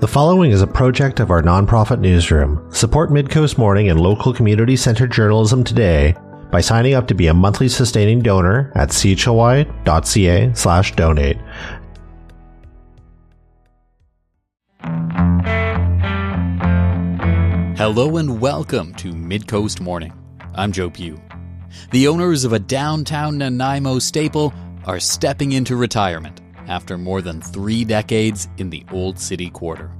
The following is a project of our nonprofit newsroom. Support Midcoast Morning and local community-centered journalism today by signing up to be a monthly sustaining donor at chly.ca/donate. Hello and welcome to Midcoast Morning. I'm Joe Pugh. The owners of a downtown Nanaimo staple are stepping into retirement after more than 3 decades in the Old City Quarter.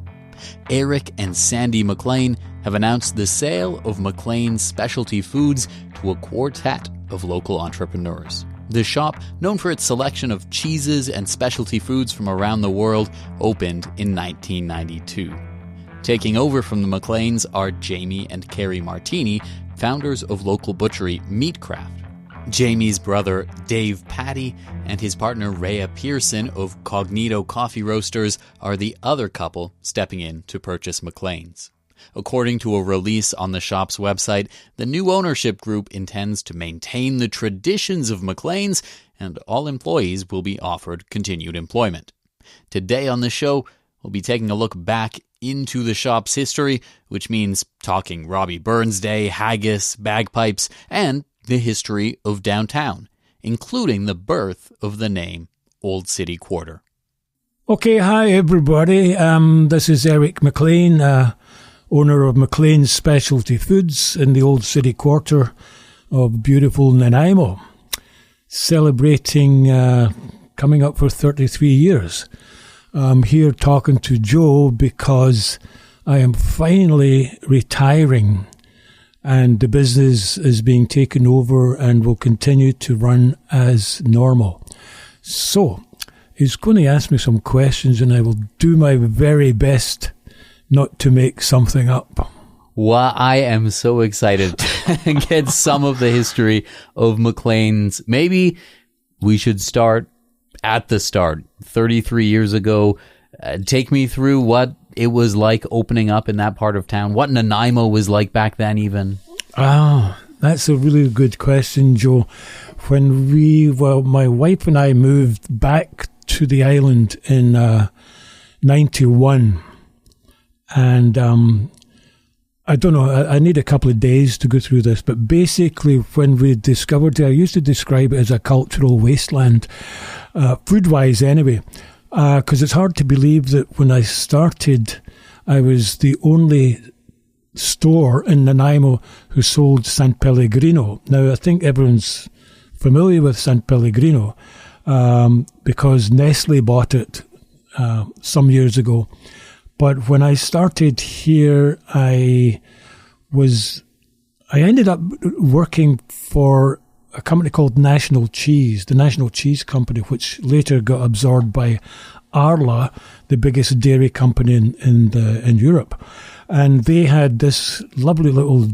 Eric and Sandy McLean have announced the sale of McLean's specialty foods to a quartet of local entrepreneurs. The shop, known for its selection of cheeses and specialty foods from around the world, opened in 1992. Taking over from the McLeans are Jamie and Carrie Martini, founders of local butchery Meatcraft. Jamie's brother Dave Patty and his partner Rhea Pearson of Cognito Coffee Roasters are the other couple stepping in to purchase McLean's. According to a release on the shop's website, the new ownership group intends to maintain the traditions of McLean's, and all employees will be offered continued employment. Today on the show, we'll be taking a look back into the shop's history, which means talking Robbie Burns Day, haggis, bagpipes, and the history of downtown, including the birth of the name Old City Quarter. Okay, hi everybody. This is Eric McLean, owner of McLean's Specialty Foods in the Old City Quarter of beautiful Nanaimo, celebrating coming up for 33 years. I'm here talking to Joe because I am finally retiring and the business is being taken over and will continue to run as normal. So, he's going to ask me some questions and I will do my very best not to make something up. Well, I am so excited to get some of the history of McLean's. Maybe we should start at the start, 33 years ago. Take me through what it was like opening up in that part of town, what Nanaimo was like back then even. That's a really good question, Joe. When my wife and I moved back to the island in 91, and I don't know, I need a couple of days to go through this, but basically when we discovered it, I used to describe it as a cultural wasteland, food-wise anyway, because it's hard to believe that when I started, I was the only store in Nanaimo who sold San Pellegrino. Now, I think everyone's familiar with San Pellegrino because Nestle bought it some years ago. But when I started here, I ended up working for a company called National Cheese, the National Cheese Company, which later got absorbed by Arla, the biggest dairy company in Europe. And they had this lovely little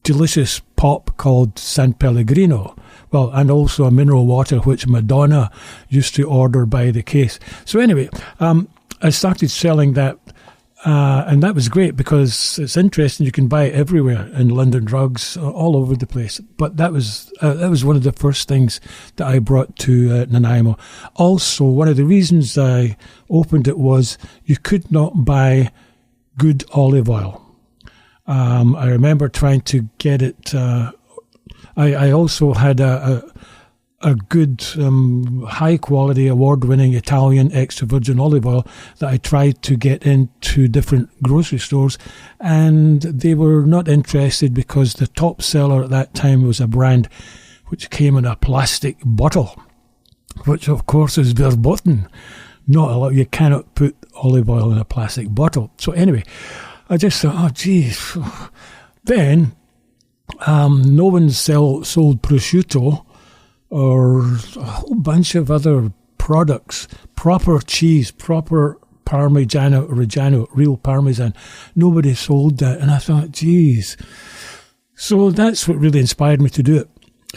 delicious pop called San Pellegrino. Well, and also a mineral water, which Madonna used to order by the case. So anyway, I started selling that. And that was great because it's interesting. You can buy it everywhere in London Drugs, all over the place. But that was one of the first things that I brought to Nanaimo. Also, one of the reasons I opened it was you could not buy good olive oil. I remember trying to get it. I also had a good, high-quality, award-winning Italian extra virgin olive oil that I tried to get into different grocery stores, and they were not interested because the top seller at that time was a brand which came in a plastic bottle, which, of course, is verboten. Not allowed. You cannot put olive oil in a plastic bottle. So anyway, I just thought, oh, geez. Then, no one sold prosciutto, or a whole bunch of other products, proper cheese, proper Parmigiano Reggiano, real Parmesan. Nobody sold that. And I thought, geez. So that's what really inspired me to do it.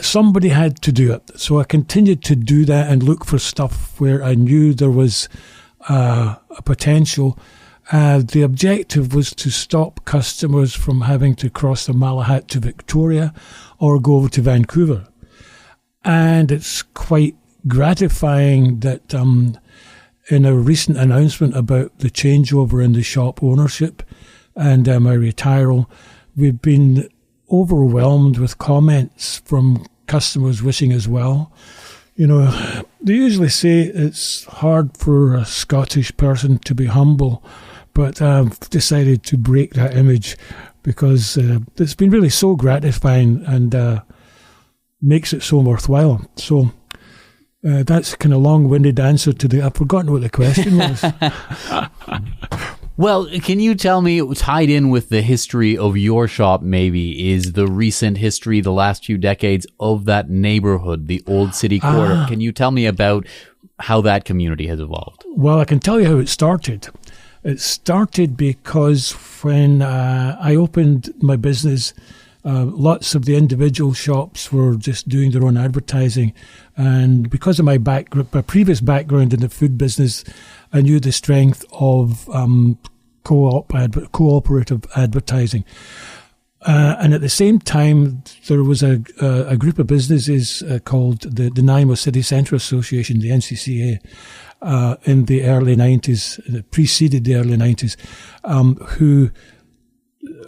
Somebody had to do it. So I continued to do that and look for stuff where I knew there was a potential. The objective was to stop customers from having to cross the Malahat to Victoria or go over to Vancouver. And it's quite gratifying that in a recent announcement about the changeover in the shop ownership and my retiral, we've been overwhelmed with comments from customers wishing us well. You know, they usually say it's hard for a Scottish person to be humble, but I've decided to break that image because it's been really so gratifying and makes it so worthwhile. So that's a kind of long-winded answer to I've forgotten what the question was. Well, can you tell me, tied in with the history of your shop maybe, is the recent history, the last few decades of that neighborhood, the Old City Quarter? Can you tell me about how that community has evolved? Well, I can tell you how it started. It started because when I opened my business, lots of the individual shops were just doing their own advertising. And because of my previous background in the food business, I knew the strength of cooperative advertising. And at the same time, there was a group of businesses called the Nanaimo City Centre Association, the NCCA, in the early 90s, preceded the early 90s, who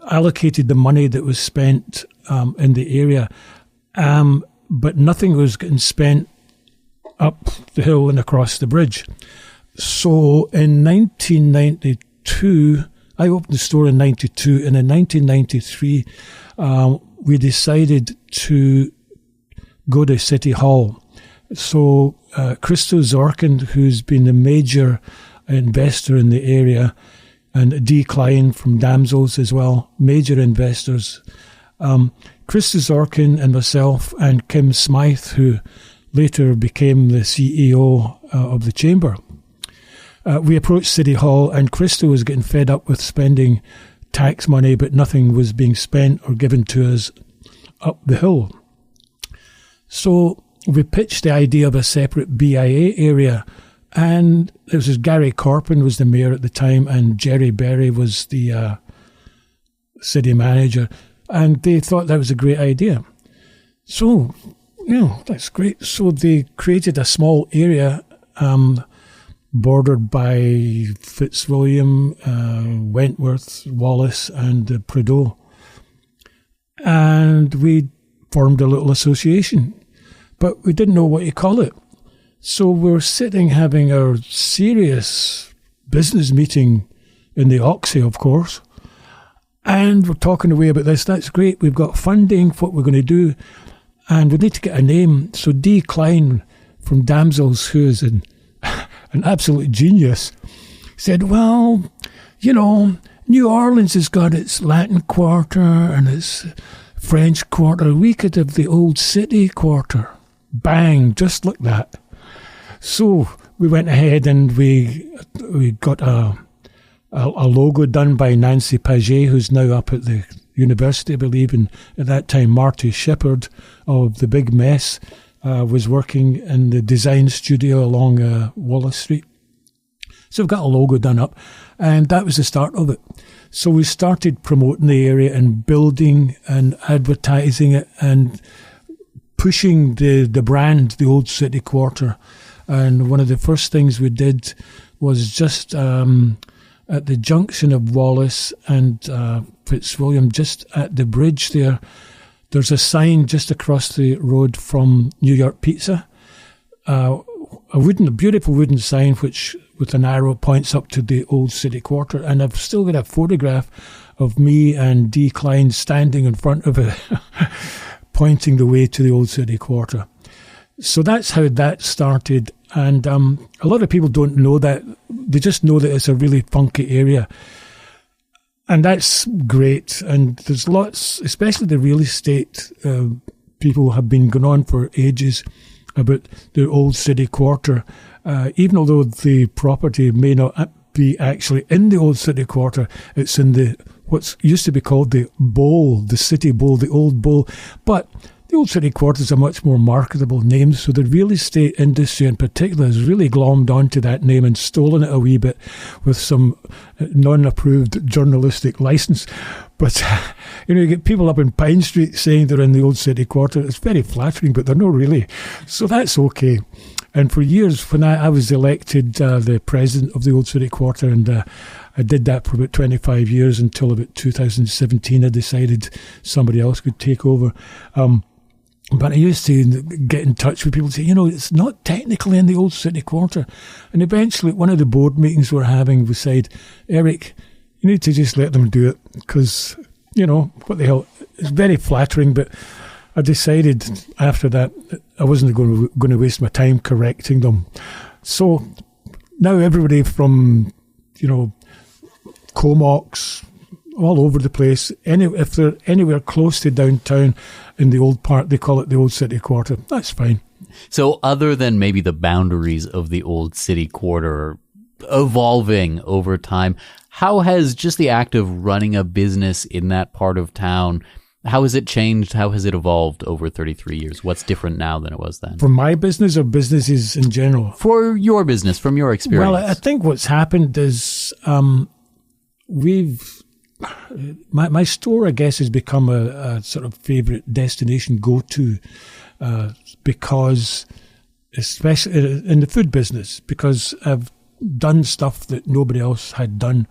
allocated the money that was spent in the area, but nothing was getting spent up the hill and across the bridge. So in 1992, I opened the store in 92, and in 1993, we decided to go to City Hall. So Christo Zorkin, who's been a major investor in the area, and D. Klein from Damsels as well, major investors. Christo Zorkin and myself and Kim Smythe, who later became the CEO of the Chamber. We approached City Hall, and Christo was getting fed up with spending tax money, but nothing was being spent or given to us up the hill. So we pitched the idea of a separate BIA area, and there was Gary Corpin was the mayor at the time, and Jerry Berry was the city manager, and they thought that was a great idea. So, that's great. So they created a small area bordered by Fitzwilliam, Wentworth, Wallace, and Prideaux. And we formed a little association, but we didn't know what to call it. So we're sitting having our serious business meeting in the Oxy, of course, and we're talking away about this. That's great. We've got funding for what we're going to do, and we need to get a name. So D. Klein from Damsels, who is an absolute genius, said, well, New Orleans has got its Latin Quarter and its French Quarter. We could have the Old City Quarter. Bang, just like that. So we went ahead and we got a logo done by Nancy Paget, who's now up at the university, I believe, and at that time Marty Shepard of The Big Mess was working in the design studio along Wallace Street. So we've got a logo done up, and that was the start of it. So we started promoting the area and building and advertising it and pushing the brand, the Old City Quarter. And one of the first things we did was just at the junction of Wallace and Fitzwilliam, just at the bridge there, there's a sign just across the road from New York Pizza, a beautiful wooden sign which with an arrow points up to the Old City Quarter. And I've still got a photograph of me and D. Klein standing in front of it, pointing the way to the Old City Quarter. So that's how that started. And a lot of people don't know that. They just know that it's a really funky area. And that's great. And there's lots, especially the real estate people have been going on for ages about the Old City Quarter. Even although the property may not be actually in the Old City Quarter, it's in what's used to be called the Bowl, the City Bowl, the Old Bowl. But the Old City Quarter is a much more marketable name, so the real estate industry in particular has really glommed onto that name and stolen it a wee bit with some non-approved journalistic license. But, you get people up in Pine Street saying they're in the old city quarter. It's very flattering, but they're not really. So that's okay. And for years, when I was elected the president of the old city quarter, and I did that for about 25 years until about 2017, I decided somebody else could take over. But I used to get in touch with people and say, it's not technically in the old city quarter. And eventually, at one of the board meetings we're having, we said, Eric, you need to just let them do it because, what the hell, it's very flattering. But I decided after that I wasn't going to waste my time correcting them. So now everybody from, Comox, all over the place, if they're anywhere close to downtown in the old part, they call it the old city quarter. That's fine. So other than maybe the boundaries of the old city quarter evolving over time, how has just the act of running a business in that part of town, how has it changed? How has it evolved over 33 years? What's different now than it was then? For my business or businesses in general? For your business, from your experience. Well, I think what's happened is my store, I guess, has become a sort of favourite destination go-to because, especially in the food business, because I've done stuff that nobody else had done.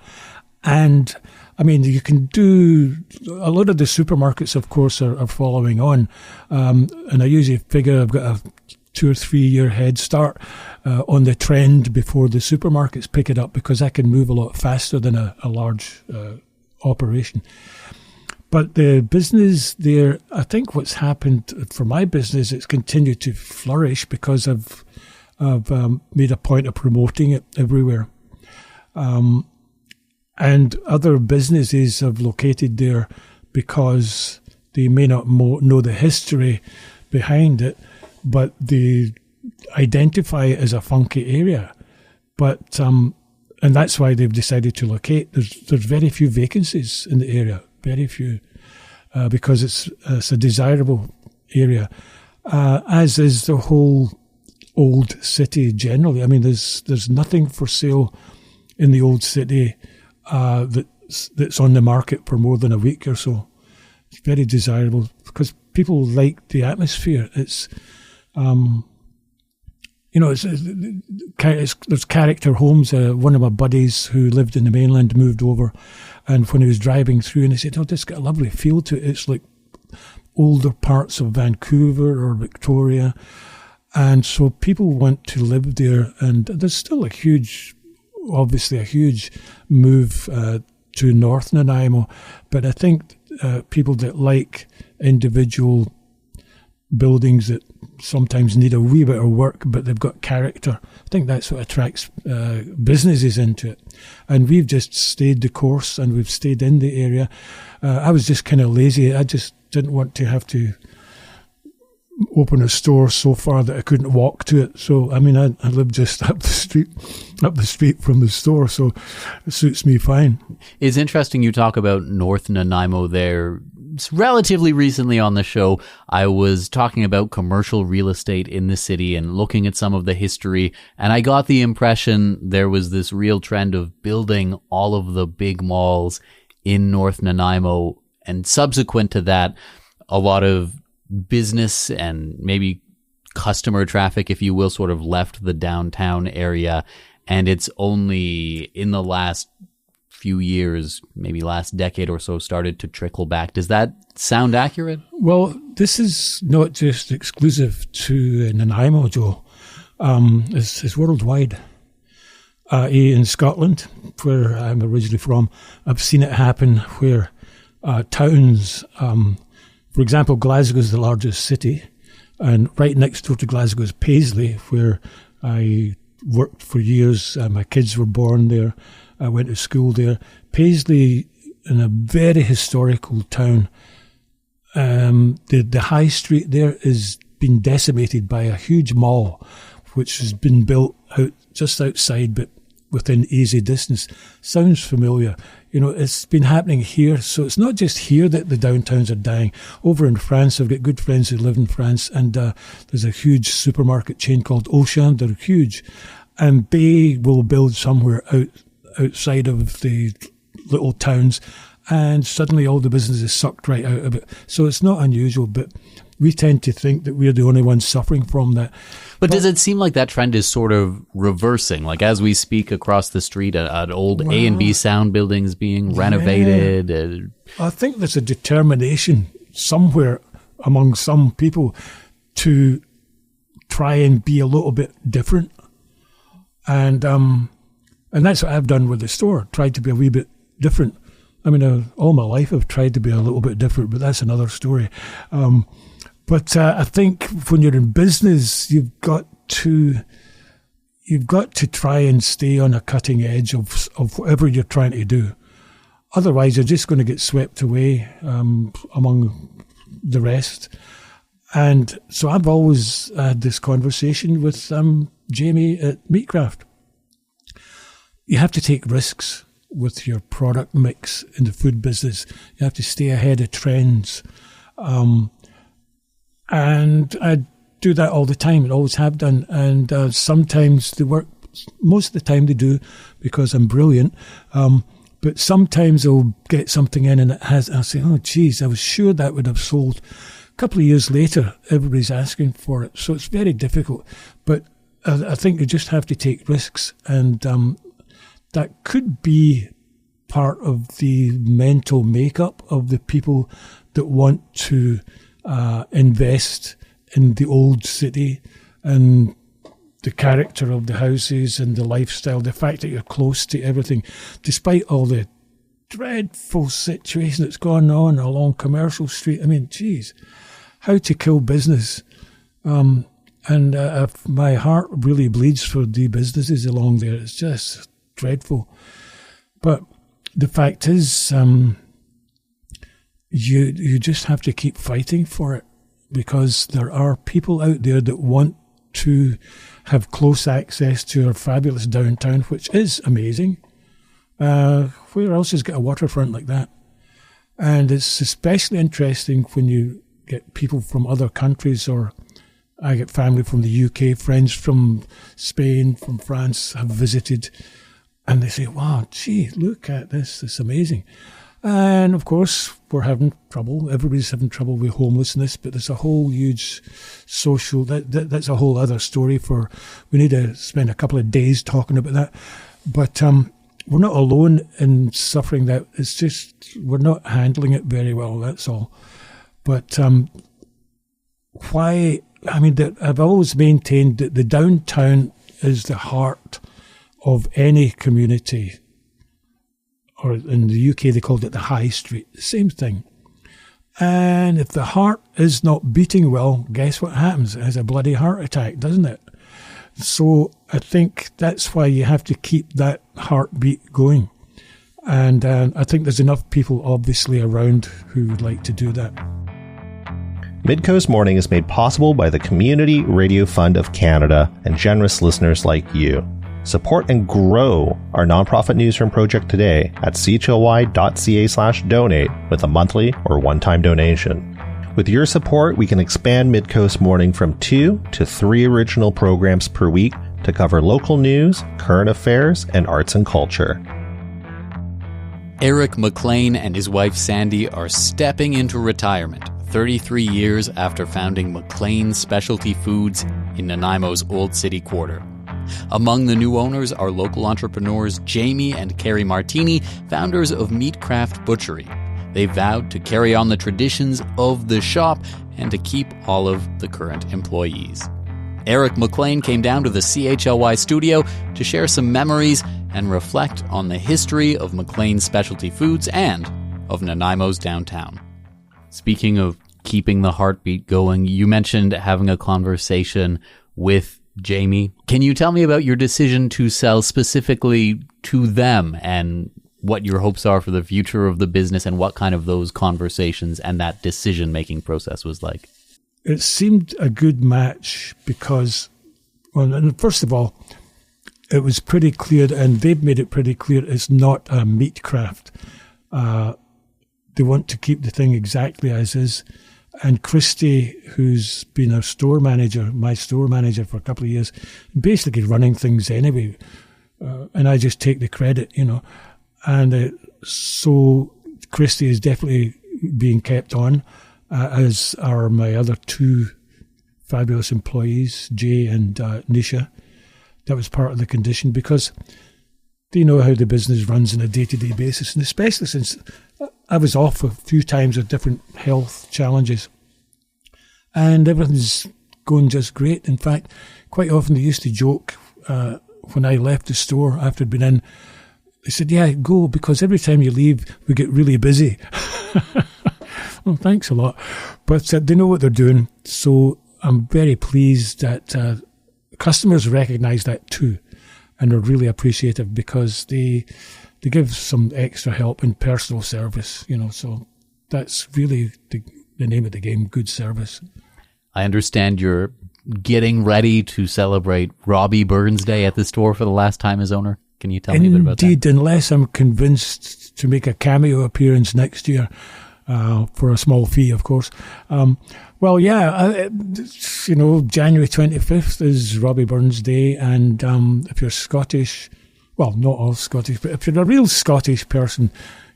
And, I mean, you can do, a lot of the supermarkets, of course, are following on. And I usually figure I've got a 2 or 3 year head start on the trend before the supermarkets pick it up because I can move a lot faster than a large operation. But the business there, I think what's happened for my business, it's continued to flourish because I've made a point of promoting it everywhere. And other businesses have located there because they may not know the history behind it, but they identify it as a funky area. But and that's why they've decided to locate. There's very few vacancies in the area, very few, because it's a desirable area, as is the whole old city generally. I mean, there's nothing for sale in the old city that's on the market for more than a week or so. It's very desirable because people like the atmosphere. It's there's character homes. One of my buddies who lived in the mainland moved over, and when he was driving through, and he said, "Oh, this got a lovely feel to it. It's like older parts of Vancouver or Victoria," and so people want to live there. And there's still obviously a huge move to North Nanaimo, but I think people that like individual buildings that sometimes need a wee bit of work, but they've got character, I think that's what attracts businesses into it. And we've just stayed the course, and we've stayed in the area. I was just kind of lazy. I just didn't want to have to open a store so far that I couldn't walk to it. So, I mean, I live just up the street from the store, so it suits me fine. It's interesting you talk about North Nanaimo there. Relatively recently on the show, I was talking about commercial real estate in the city and looking at some of the history, and I got the impression there was this real trend of building all of the big malls in North Nanaimo, and subsequent to that, a lot of business and maybe customer traffic, if you will, sort of left the downtown area, and it's only in the last few years, maybe last decade or so, started to trickle back. Does that sound accurate? Well, this is not just exclusive to Nanaimo, Joe. It's worldwide. In Scotland, where I'm originally from, I've seen it happen where towns, for example, Glasgow is the largest city, and right next door to Glasgow is Paisley, where I worked for years. My kids were born there. I went to school there. Paisley, in a very historical town, the high street there has been decimated by a huge mall, which has been built just outside, but within easy distance. Sounds familiar. You know, it's been happening here. So it's not just here that the downtowns are dying. Over in France, I've got good friends who live in France, and there's a huge supermarket chain called Auchan. They're huge. And they will build somewhere outside of the little towns, and suddenly all the business is sucked right out of it. So it's not unusual, but we tend to think that we're the only ones suffering from that. But does it seem like that trend is sort of reversing? Like as we speak across the street, at old A&B sound buildings being renovated? I think there's a determination somewhere among some people to try and be a little bit different. And that's what I've done with the store, tried to be a wee bit different. I mean, all my life I've tried to be a little bit different, but that's another story. But I think when you're in business, you've got to try and stay on a cutting edge of whatever you're trying to do. Otherwise, you're just going to get swept away among the rest. And so I've always had this conversation with Jamie at Meatcraft. You have to take risks with your product mix in the food business. You have to stay ahead of trends. And I do that all the time, and always have done. And sometimes they work, most of the time they do, because I'm brilliant. But sometimes I'll get something in and I'll say, oh, geez, I was sure that would have sold. A couple of years later, everybody's asking for it. So it's very difficult. But I think you just have to take risks. And that could be part of the mental makeup of the people that want to invest in the old city and the character of the houses and the lifestyle, the fact that you're close to everything, despite all the dreadful situation that's going on along Commercial Street. I mean, geez, how to kill business. My heart really bleeds for the businesses along there. It's just dreadful. But the fact is, you just have to keep fighting for it, because there are people out there that want to have close access to our fabulous downtown, which is amazing. Where else has got a waterfront like that? And it's especially interesting when you get people from other countries, or I get family from the UK, friends from Spain, from France have visited, and they say, wow, gee, look at this, it's amazing. And of course, we're having trouble. Everybody's having trouble with homelessness, but there's a whole huge social, that's a whole other story we need to spend a couple of days talking about that. But we're not alone in suffering that. It's just, we're not handling it very well, that's all. But why, I mean, I've always maintained that the downtown is the heart of any community. Or in the UK, they called it the High Street. Same thing. And if the heart is not beating well, guess what happens? It has a bloody heart attack, doesn't it? So I think that's why you have to keep that heartbeat going. And I think there's enough people, obviously, around who would like to do that. Midcoast Morning is made possible by the Community Radio Fund of Canada and generous listeners like you. Support and grow our nonprofit newsroom project today at chly.ca/donate with a monthly or one-time donation. With your support, we can expand Midcoast Morning from 2 to 3 original programs per week to cover local news, current affairs, and arts and culture. Eric McLean and his wife Sandy are stepping into retirement 33 years after founding McLean's Specialty Foods in Nanaimo's Old City Quarter. Among the new owners are local entrepreneurs Jamie and Carrie Martini, founders of Meatcraft Butchery. They vowed to carry on the traditions of the shop and to keep all of the current employees. Eric McLean came down to the CHLY studio to share some memories and reflect on the history of McLean's Specialty Foods and of Nanaimo's downtown. Speaking of keeping the heartbeat going, you mentioned having a conversation with Jamie. Can you tell me about your decision to sell specifically to them and what your hopes are for the future of the business and what kind of those conversations and that decision-making process was like? It seemed a good match because, well, and first of all, it was pretty clear, and they've made it pretty clear, it's not a meat craft. They want to keep the thing exactly as is. And Christy, who's been our store manager, my store manager for a couple of years, basically running things anyway. And I just take the credit, you know. And so Christy is definitely being kept on, as are my other two fabulous employees, Jay and Nisha. That was part of the condition because they know how the business runs on a day-to-day basis, and especially since I was off a few times with different health challenges, and everything's going just great. In fact, quite often they used to joke when I left the store after I'd been in, they said, yeah, go, because every time you leave, we get really busy. Well, thanks a lot. But they know what they're doing, so I'm very pleased that customers recognise that too, and are really appreciative because they give some extra help in personal service, so that's really the name of the game, good service. I understand you're getting ready to celebrate Robbie Burns Day at the store for the last time as owner. Can you tell me a bit about that? Indeed, unless I'm convinced to make a cameo appearance next year, for a small fee, of course. January 25th is Robbie Burns Day, and if you're Scottish, well, not all Scottish, but if you're a real Scottish person,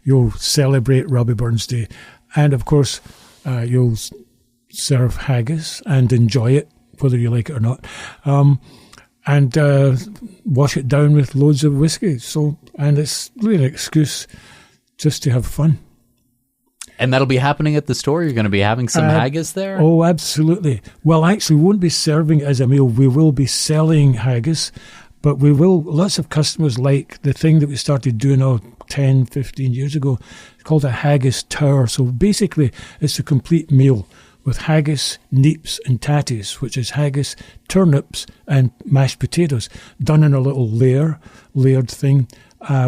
you'll celebrate Robbie Burns Day. And, of course, you'll serve haggis and enjoy it, whether you like it or not, and wash it down with loads of whiskey. And it's really an excuse just to have fun. And that'll be happening at the store? You're going to be having some haggis there? Oh, absolutely. Well, actually, we won't be serving it as a meal. We will be selling haggis, but lots of customers like the thing that we started doing 10, 15 years ago. It's called a haggis tower. So basically, it's a complete meal with haggis, neeps and tatties, which is haggis, turnips and mashed potatoes, done in a little layered thing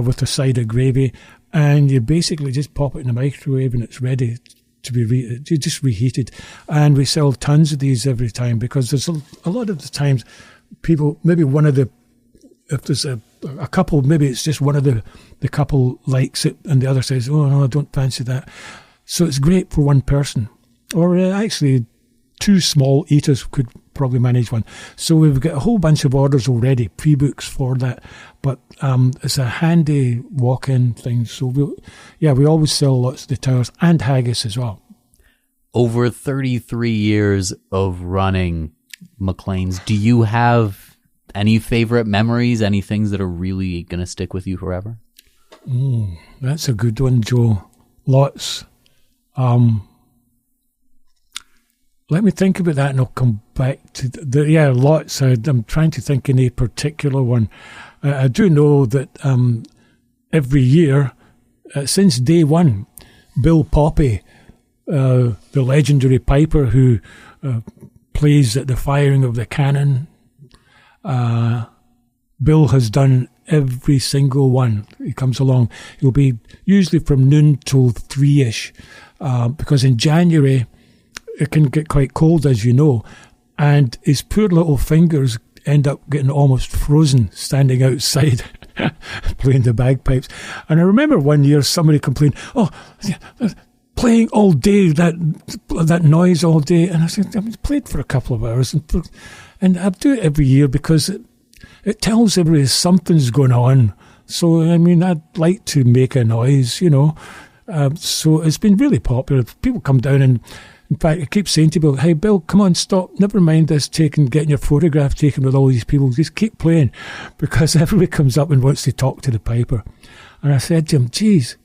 with a side of gravy. And you basically just pop it in the microwave and it's ready to be just reheated. And we sell tons of these every time because there's a lot of the times people, maybe if there's a couple, maybe it's just one of the couple likes it and the other says, oh no, I don't fancy that. So it's great for one person. Or actually, two small eaters could probably manage one. So we've got a whole bunch of orders already, pre-books for that. But it's a handy walk-in thing. So we always sell lots of the towers and haggis as well. Over 33 years of running McLean's, do you have any favorite memories, any things that are really going to stick with you forever? That's a good one, Joe. Lots. Let me think about that and I'll come back to lots. I'm trying to think in a particular one. I do know that every year, since day one, Bill Poppy, the legendary piper who plays at the firing of the cannon, Bill has done every single one. He comes along. He'll be usually from noon till 3-ish, because in January, it can get quite cold, as you know, and his poor little fingers end up getting almost frozen standing outside playing the bagpipes. And I remember one year somebody complained, playing all day, that noise all day. And I said, I played for a couple of hours. And I do it every year because it tells everybody something's going on. So, I'd like to make a noise, So it's been really popular. People come down and, in fact, I keep saying to Bill, hey, Bill, come on, stop. Never mind this getting your photograph taken with all these people. Just keep playing, because everybody comes up and wants to talk to the piper. And I said to him, geez,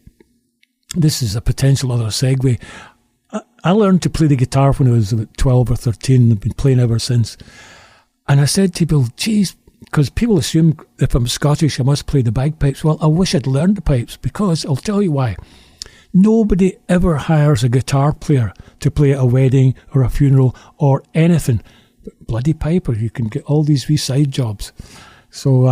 this is a potential other segue. I learned to play the guitar when I was about 12 or 13 and I've been playing ever since. And I said to Bill, geez, because people assume if I'm Scottish, I must play the bagpipes. Well, I wish I'd learned the pipes, because I'll tell you why. Nobody ever hires a guitar player to play at a wedding or a funeral or anything. But bloody piper, you can get all these wee side jobs. So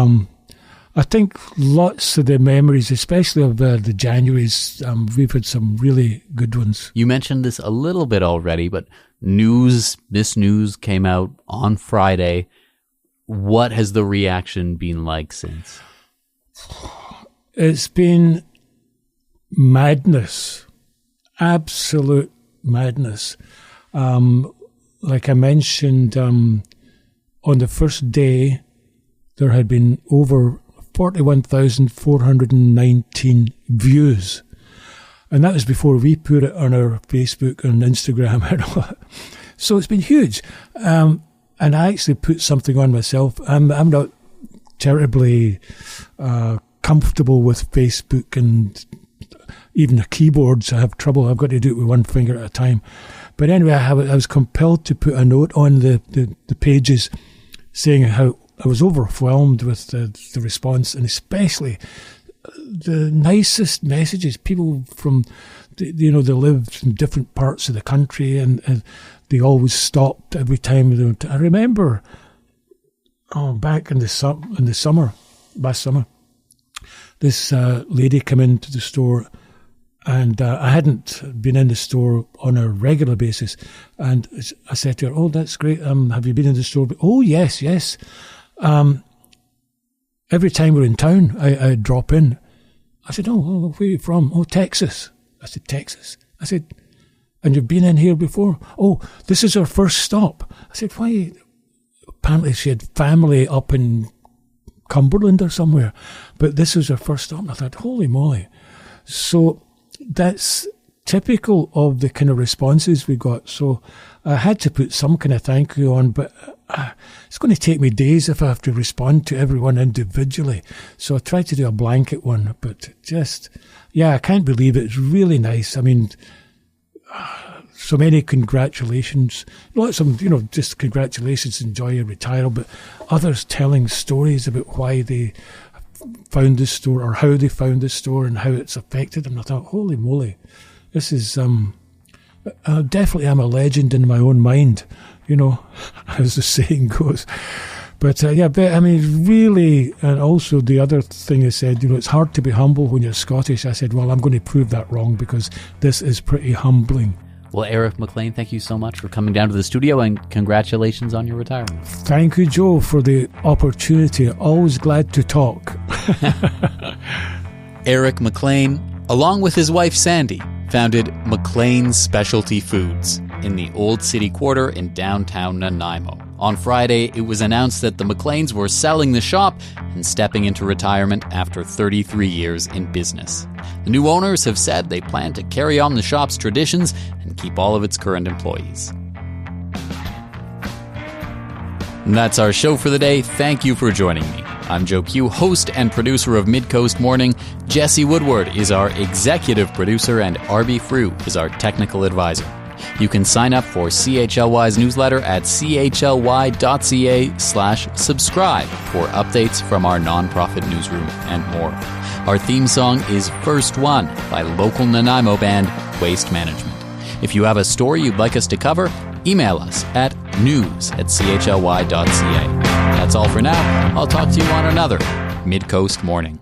I think lots of the memories, especially of the Januaries, we've had some really good ones. You mentioned this a little bit already, but this news came out on Friday. What has the reaction been like since? It's been madness, absolute madness. Like I mentioned, on the first day, there had been over 41,419 views. And that was before we put it on our Facebook and Instagram and all that. So it's been huge. And I actually put something on myself. I'm not terribly comfortable with Facebook and even the keyboards. I have trouble. I've got to do it with one finger at a time. But anyway, I was compelled to put a note on the pages saying how I was overwhelmed with the response, and especially the nicest messages. People from, they lived in different parts of the country, and they always stopped every time. I remember, back in the summer, last summer, this lady came into the store, and I hadn't been in the store on a regular basis. And I said to her, "Oh, that's great. Have you been in the store?" "Oh, yes. Every time we're in town, I drop in." I said, "Oh, where are you from?" "Oh, Texas." I said, "Texas?" I said, "And you've been in here before?" "Oh, this is our first stop." I said, "Why?" Apparently she had family up in Cumberland or somewhere, but this was her first stop. And I thought, holy moly. So that's typical of the kind of responses we got. So I had to put some kind of thank you on, but it's going to take me days if I have to respond to everyone individually. So I tried to do a blanket one, but I can't believe it. It's really nice. I mean, so many congratulations. Lots of them, just congratulations, enjoy your retirement, but others telling stories about why they found the store or how they found the store and how it's affected them. I thought, holy moly, this is, definitely I'm a legend in my own mind, as the saying goes. But really, and also the other thing I said, it's hard to be humble when you're Scottish. I said, well, I'm going to prove that wrong because this is pretty humbling. Well, Eric McLean, thank you so much for coming down to the studio, and congratulations on your retirement. Thank you, Joe, for the opportunity. Always glad to talk. Eric McLean, along with his wife Sandy, founded McLean's Specialty Foods in the Old City Quarter in downtown Nanaimo. On Friday, it was announced that the McLeans were selling the shop and stepping into retirement after 33 years in business. The new owners have said they plan to carry on the shop's traditions and keep all of its current employees. And that's our show for the day. Thank you for joining me. I'm Joe Pugh, host and producer of Midcoast Morning. Jesse Woodward is our executive producer, and Arby Frew is our technical advisor. You can sign up for CHLY's newsletter at chly.ca/subscribe for updates from our nonprofit newsroom and more. Our theme song is First One by local Nanaimo band Waste Management. If you have a story you'd like us to cover, email us at news@chly.ca. That's all for now. I'll talk to you on another Midcoast Morning.